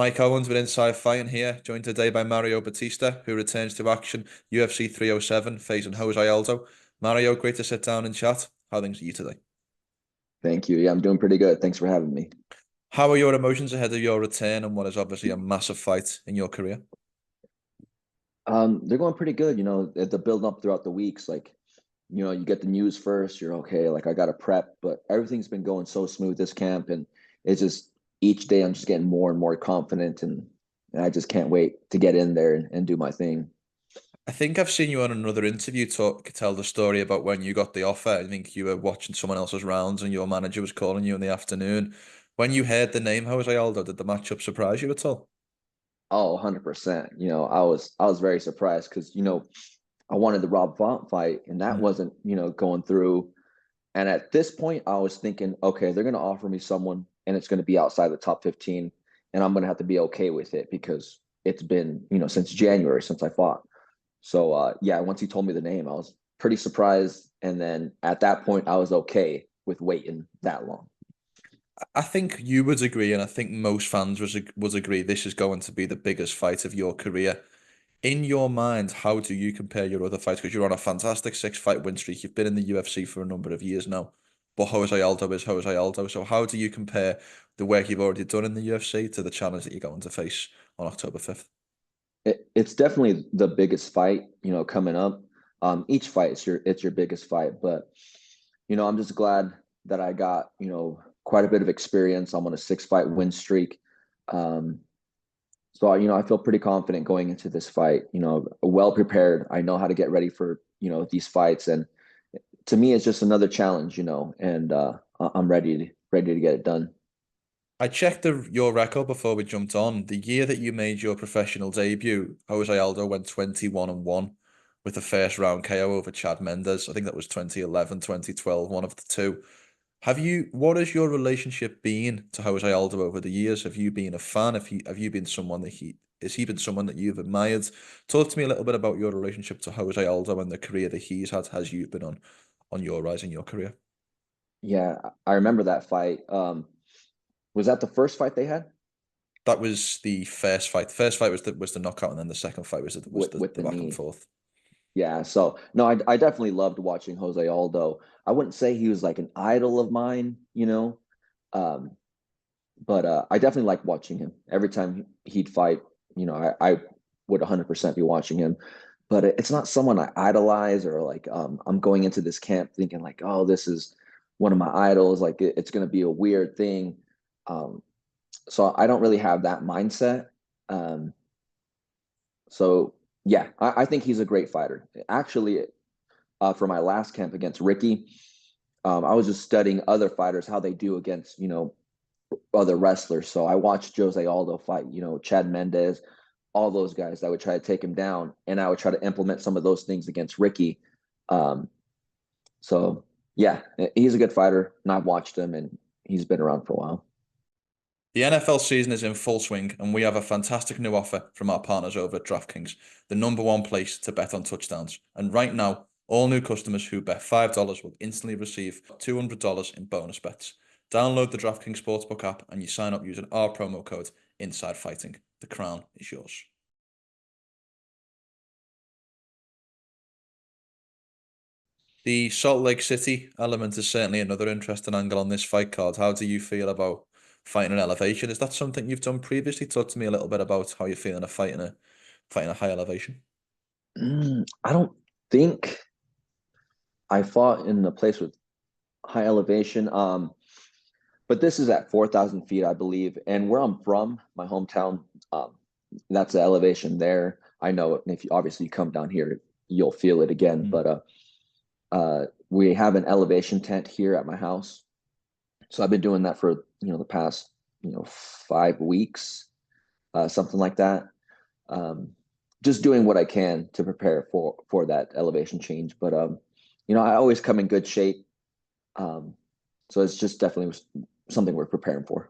Mike Owens with Inside Fighting here, joined today by Mario Bautista, who returns to action UFC 307, facing Jose Aldo. Mario, great to sit down and chat. How are things are you today? Thank you. Yeah, I'm doing pretty good. Thanks for having me. How are your emotions ahead of your return and what is obviously a massive fight in your career? They're going pretty good. The build up throughout the weeks. You get the news first. You're okay. Like I got to prep, but everything's been going so smooth this camp, and it's just each day I'm just getting more and more confident, and I just can't wait to get in there and do my thing. I think I've seen you on another interview tell the story about when you got the offer. I think you were watching someone else's rounds and your manager was calling you in the afternoon. When you heard the name Jose Aldo, did the matchup surprise you at all? Oh, 100%. I was very surprised because I wanted the Rob Font fight, and that Mm. wasn't going through. And at this point, I was thinking, okay, they're going to offer me someone and it's going to be outside the top 15. And I'm going to have to be okay with it because it's been, since January since I fought. So, yeah, once he told me the name, I was pretty surprised. And then at that point, I was okay with waiting that long. I think you would agree, and I think most fans would agree this is going to be the biggest fight of your career. In your mind, how do you compare your other fights? Because you're on a fantastic six-fight win streak. You've been in the UFC for a number of years now, but Jose Aldo is Jose Aldo. So how do you compare the work you've already done in the UFC to the challenge that you're going to face on October 5th? It's definitely the biggest fight, coming up. Each fight is your biggest fight, but I'm just glad that I got quite a bit of experience. I'm on a 6 fight win streak. Um, so I feel pretty confident going into this fight. Well prepared. I know how to get ready for these fights, and to me, it's just another challenge. And I'm ready to get it done. I checked your record before we jumped on. The year that you made your professional debut, Jose Aldo went 21-1 with a first round KO over Chad Mendes. I think that was 2011, 2012, one of the two. What has your relationship been to Jose Aldo over the years? Have you been a fan? Have you been someone that has he been someone that you've admired? Talk to me a little bit about your relationship to Jose Aldo and the career that he's had as you've been on your rise in your career. Yeah, I remember that fight. Was that the first fight they had That was the first fight. The first fight was the knockout, and then the second fight with the the back and knee? forth. Yeah. So no, I definitely loved watching Jose Aldo. I wouldn't say he was like an idol of mine, um, but I definitely liked watching him. Every time he'd fight, I would 100% be watching him. But it's not someone I idolize or like I'm going into this camp thinking like, oh, this is one of my idols. Like it's going to be a weird thing. Um, so I don't really have that mindset. Um, so yeah, I think he's a great fighter. Actually, for my last camp against Ricky, I was just studying other fighters how they do against other wrestlers. So I watched Jose Aldo fight, Chad Mendes, all those guys that would try to take him down, and I would try to implement some of those things against Ricky. Um, so yeah, he's a good fighter, and I've watched him, and he's been around for a while. The NFL season is in full swing, and we have a fantastic new offer from our partners over at DraftKings, the number one place to bet on touchdowns. And right now, all new customers who bet $5 will instantly receive $200 in bonus bets. Download the DraftKings Sportsbook app and you sign up using our promo code Inside Fighting. The crown is yours. The Salt Lake City element is certainly another interesting angle on this fight card. How do you feel about fighting an elevation? Is that something you've done previously? Talk to me a little bit about how you're feeling of fighting a high elevation. I don't think I fought in a place with high elevation. But this is at 4,000 feet, I believe. And where I'm from, my hometown, that's the elevation there. I know it. And if you obviously you come down here, you'll feel it again. Mm. But we have an elevation tent here at my house. So I've been doing that for, the past, 5 weeks, something like that. Um, just doing what I can to prepare for that elevation change. But I always come in good shape. Um, so it's just definitely something we're preparing for.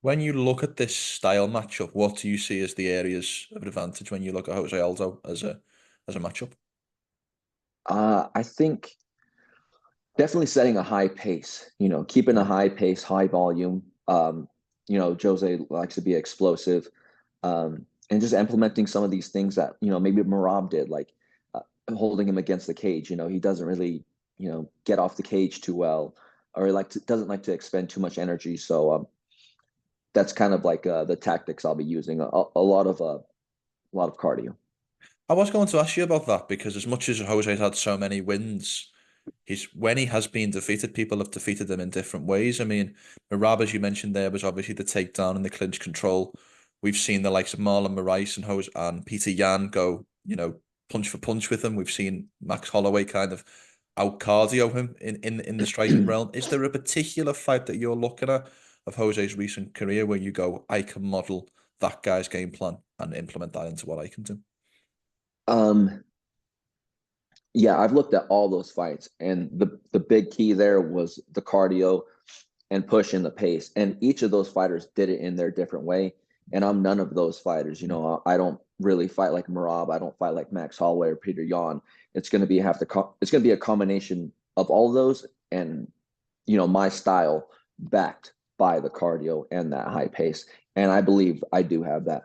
When you look at this style matchup, what do you see as the areas of advantage when you look at Jose Aldo as a matchup? I think definitely setting a high pace, keeping a high pace, high volume. Jose likes to be explosive, and just implementing some of these things that maybe Merab did, like holding him against the cage. He doesn't really get off the cage too well, or doesn't like to expend too much energy. So that's kind of like the tactics I'll be using. A lot of cardio. I was going to ask you about that because as much as Jose's had so many wins, when he has been defeated, people have defeated him in different ways. I mean, Merab, as you mentioned there, was obviously the takedown and the clinch control. We've seen the likes of Marlon Moraes and Jose and Peter Yan go, punch for punch with him. We've seen Max Holloway kind of out cardio him in the striking realm. Is there a particular fight that you're looking at of Jose's recent career where you go, I can model that guy's game plan and implement that into what I can do? Um, yeah, I've looked at all those fights, and the big key there was the cardio and pushing the pace. And each of those fighters did it in their different way. And I'm none of those fighters. I don't really fight like Marab. I don't fight like Max Holloway or Peter Yan. It's going to be it's going to be a combination of all of those, and my style backed by the cardio and that high pace. And I believe I do have that.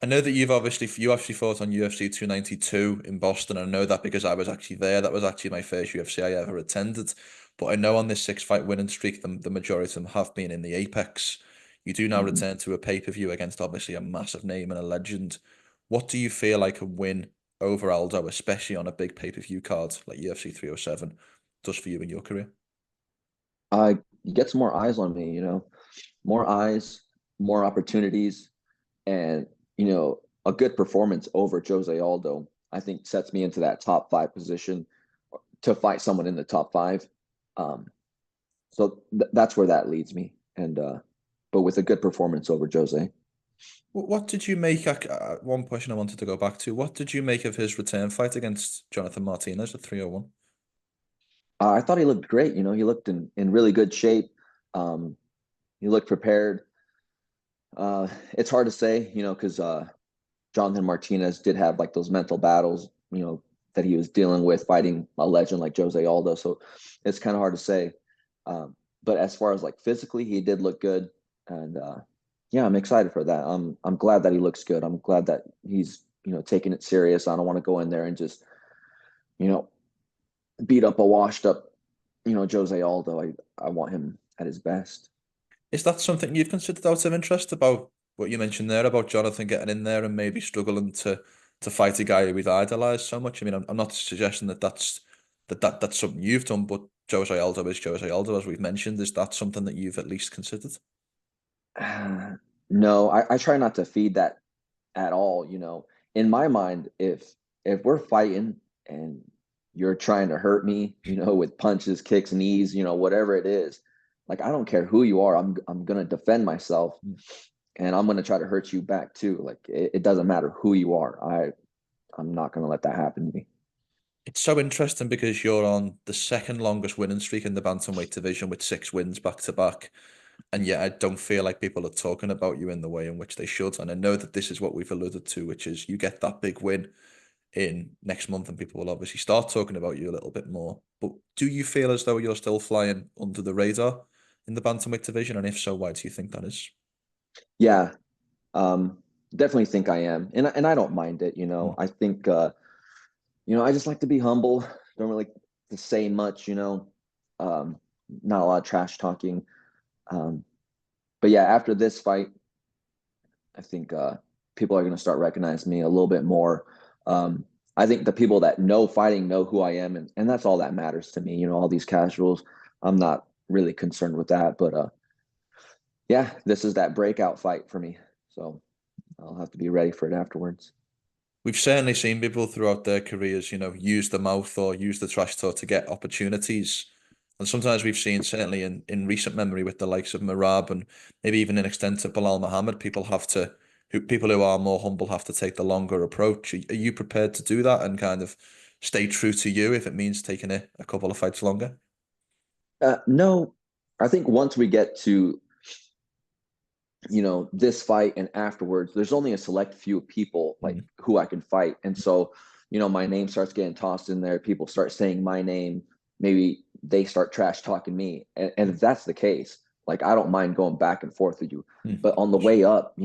I know that you actually fought on UFC 292 in Boston. I know that because I was actually there. That was actually my first UFC I ever attended. But I know on this 6 fight winning streak, the majority of them have been in the Apex. You do now Mhm. return to a pay-per-view against obviously a massive name and a legend. What do you feel like a win over Aldo, especially on a big pay-per-view card like UFC 307, does for you in your career? You get some more eyes on me, more eyes, more opportunities, and a good performance over Jose Aldo, I think sets me into that top five position to fight someone in the top five. Um, so that's where that leads me. And but with a good performance over Jose. What did you make? One question I wanted to go back to. What did you make of his return fight against Jonathan Martinez at 301? I thought he looked great. He looked in really good shape. Um, he looked prepared. It's hard to say, because Jonathan Martinez did have like those mental battles, that he was dealing with fighting a legend like Jose Aldo. So it's kind of hard to say. But as far as like physically, he did look good, and yeah, I'm excited for that. I'm glad that he looks good. I'm glad that he's taking it serious. I don't want to go in there and just you know beat up a washed up Jose Aldo. I want him at his best. Is that something you've considered out of interest about what you mentioned there about Jonathan getting in there and maybe struggling to fight a guy who he's idolized so much? I mean, I'm not suggesting that's something you've done, but Jose Aldo is Jose Aldo, as we've mentioned. Is that something that you've at least considered? No, I try not to feed that at all. In my mind, if we're fighting and you're trying to hurt me, with punches, kicks, knees, whatever it is, like I don't care who you are, I'm gonna defend myself, and I'm gonna try to hurt you back too. Like it doesn't matter who you are. I'm not gonna let that happen to me. It's so interesting because you're on the second longest winning streak in the bantamweight division with 6 wins back to back. And yet I don't feel like people are talking about you in the way in which they should. And I know that this is what we've alluded to, which is you get that big win in next month and people will obviously start talking about you a little bit more. But do you feel as though you're still flying under the radar in the bantamweight division? And if so, why do you think that is? Yeah, definitely think I am, and I don't mind it. Mm. I think I just like to be humble. Don't really to say much. Um, Not a lot of trash talking. Um, but yeah, after this fight, I think people are going to start recognizing me a little bit more. Um, I think the people that know fighting know who I am, and that's all that matters to me. All these casuals, I'm not really concerned with that. But yeah, this is that breakout fight for me. So I'll have to be ready for it afterwards. We've certainly seen people throughout their careers, use the mouth or use the trash talk to get opportunities. And sometimes we've seen, certainly in recent memory, with the likes of Merab and maybe even an extent to Bilal Muhammad, people who are more humble have to take the longer approach. Are you prepared to do that and kind of stay true to you if it means taking it a couple of fights longer? No, I think once we get to this fight and afterwards, there's only a select few people like Mm. who I can fight. And so my name starts getting tossed in there, people start saying my name, maybe they start trash talking me, and if that's the case, Like, I don't mind going back and forth with you, but Of on the course. way up,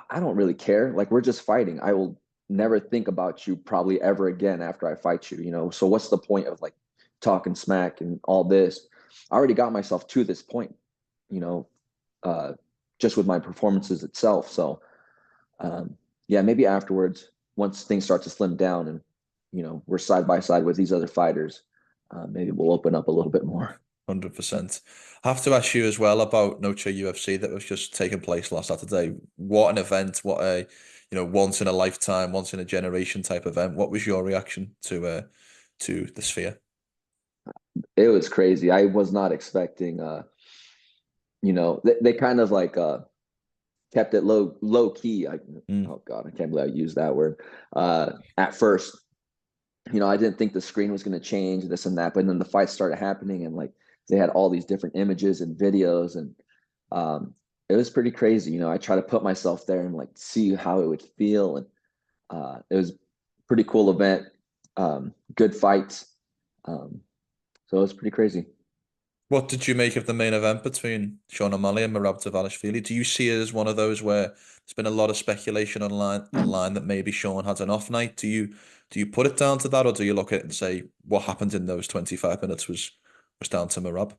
I don't really care. Like, we're just fighting. I will never think about you probably ever again after I fight you. So what's the point of like talking smack and all this? I already got myself to this point, you know, uh, just with my performances itself. So, yeah, maybe afterwards, once things start to slim down and, we're side by side with these other fighters, maybe we'll open up a little bit more. 100%. I have to ask you as well about Noche UFC that was just taking place last Saturday. What an event! What a, once in a lifetime, once in a generation type event. What was your reaction to the Sphere? It was crazy. I was not expecting, they kind of like kept it low key. Mm. Oh God, I can't believe I used that word. At first, I didn't think the screen was going to change this and that, but then the fight started happening and like they had all these different images and videos and it was pretty crazy. I try to put myself there and like see how it would feel and it was a pretty cool event. Good fights. Um, so it was pretty crazy. What did you make of the main event between Sean O'Malley and Merab Dvalishvili? Do you see it as one of those where there's been a lot of speculation online that maybe Sean had an off night? Do you put it down to that, or do you look at it and say what happened in those 25 minutes was down to Merab?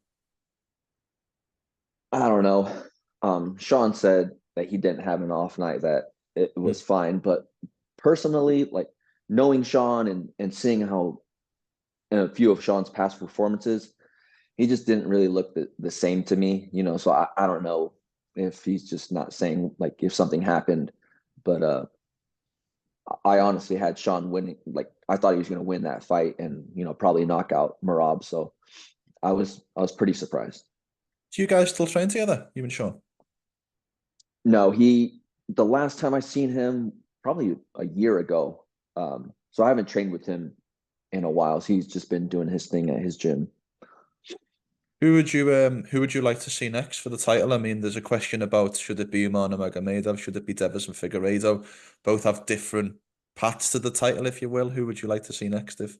I don't know. Sean said that he didn't have an off night, that it Mm. was fine. But personally, like knowing Sean and seeing how in a few of Sean's past performances, he just didn't really look the same to me. So I don't know if he's just not saying like if something happened, but I honestly had Sean winning. Like I thought he was going to win that fight and probably knock out Marab. So I was pretty surprised. Do you guys still train together, you and Sean? No, the last time I seen him probably a year ago. So I haven't trained with him in a while. So he's just been doing his thing at his gym. Who would you like to see next for the title? I mean, there's a question about should it be Umar Nurmagomedov, should it be Deiveson Figueiredo? Both have different paths to the title, if you will. Who would you like to see next if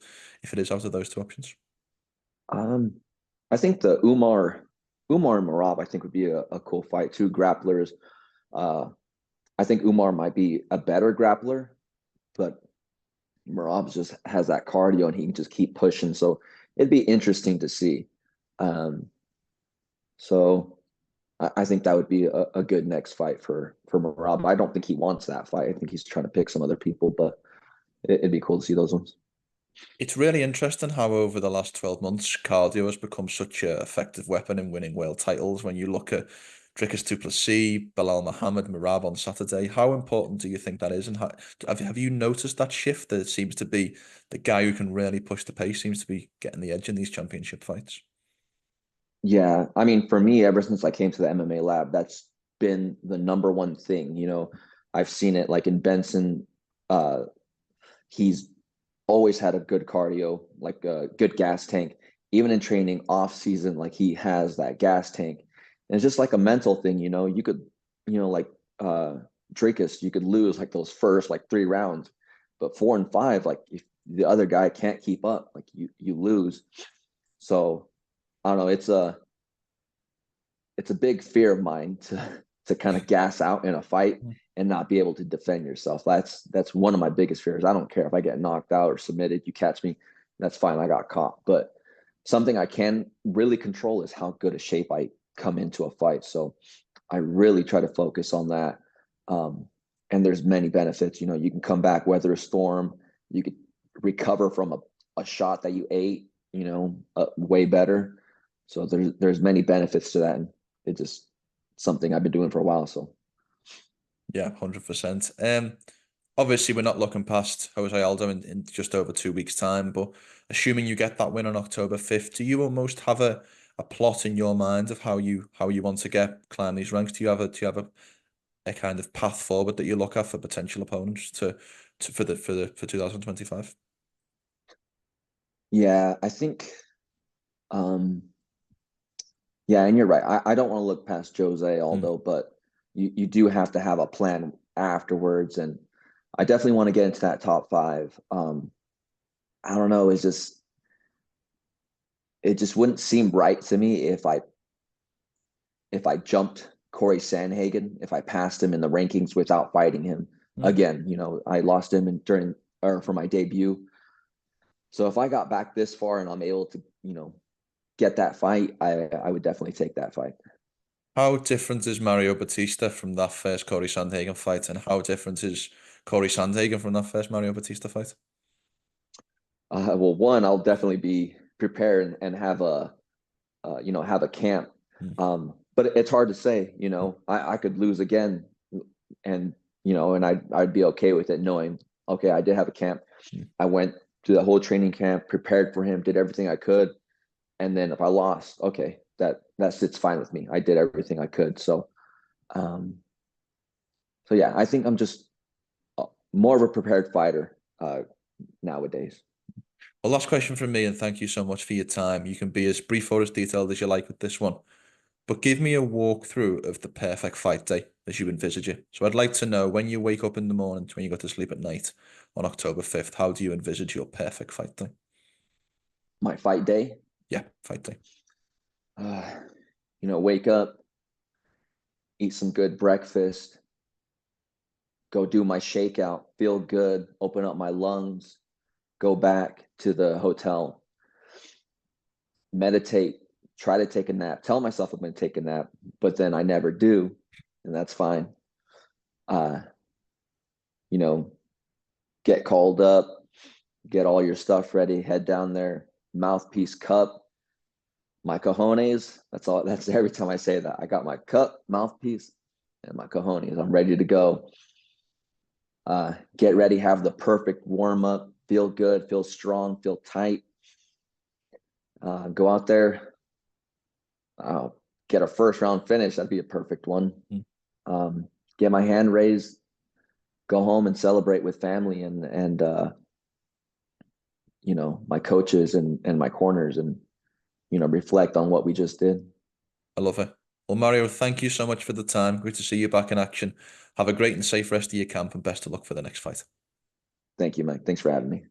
it is out of those two options? Um, I think the Umar and Marab, I think would be a cool fight. Two grapplers. Uh, I think Umar might be a better grappler, but Marab just has that cardio and he can just keep pushing. So it'd be interesting to see. Um, so I think that would be a good next fight for Marab. I don't think he wants that fight. I think he's trying to pick some other people, but it'd be cool to see those ones. It's really interesting how over the last 12 months, cardio has become such an effective weapon in winning world titles. When you look at Dricus du Plessis, Bilal Muhammad, Merab on Saturday, how important do you think that is? And have you noticed that shift? That it seems to be the guy who can really push the pace seems to be getting the edge in these championship fights. Yeah, I mean, for me, ever since I came to the MMA lab, that's been the number one thing. I've seen it like in Benson. Uh, he's always had a good cardio, like a good gas tank. Even in training off season, like he has that gas tank. And it's just like a mental thing. You could, like Dracus, you could lose like those first like 3 rounds, but 4 and 5, like if the other guy can't keep up, like you lose. So I don't know. It's a big fear of mine to kind of gas out in a fight and not be able to defend yourself. That's one of my biggest fears. I don't care if I get knocked out or submitted, you catch me, that's fine. I got caught. But something I can really control is how good a shape I come into a fight. So I really try to focus on that. Um, and there's many benefits. You can come back, weather a storm, you could recover from a shot that you ate, way better. So there's many benefits to that. And it's just something I've been doing for a while. So Yeah, 100%. Obviously we're not looking past Jose Aldo in just over 2 weeks' time, but assuming you get that win on October 5th, do you almost have a plot in your mind of how you want to climb these ranks? Do you have a kind of path forward that you look at for potential opponents for 2025? yeah, I think um yeah, and you're right. I don't want to look past Jose Mm. Aldo, but you do have to have a plan afterwards. And I definitely want to get into that top five. I don't know, it just wouldn't seem right to me if I if I jumped Cory Sandhagen, if I passed him in the rankings without fighting him. Again, I lost him for my debut. So if I got back this far and I'm able to, get that fight, I would definitely take that fight. How different is Mario Bautista from that first Cory Sandhagen fight, and how different is Cory Sandhagen from that first Mario Bautista fight? Well, one, I'll definitely be prepared and have have a camp. But it's hard to say, I could lose again, and I'd be okay with it, knowing, okay, I did have a camp. I went to the whole training camp, prepared for him, did everything I could, and then if I lost, okay, that sits fine with me. I did everything I could. So yeah, I think I'm just more of a prepared fighter nowadays. Well, last question from me, and thank you so much for your time. You can be as brief or as detailed as you like with this one, but give me a walkthrough of the perfect fight day as you envisage it. So I'd like to know, when you wake up in the morning, when you go to sleep at night on October 5th, how do you envisage your perfect fight day? My fight day? Yeah, fight day. Wake up, eat some good breakfast, go do my shakeout, feel good, open up my lungs, go back to the hotel, meditate, try to take a nap, tell myself I'm going to take a nap, but then I never do, and that's fine. Get called up, get all your stuff ready, head down there, mouthpiece cup, my cojones. That's all. That's every time I say that. I got my cup, mouthpiece, and my cojones. I'm ready to go. Get ready, have the perfect warm up, feel good, feel strong, feel tight. Go out there, get a first round finish. That'd be a perfect one. Get my hand raised, go home and celebrate with family and my coaches and my corners, and reflect on what we just did. I love it. Well, Mario, thank you so much for the time. Great to see you back in action. Have a great and safe rest of your camp, and best of luck for the next fight. Thank you, Mike. Thanks for having me.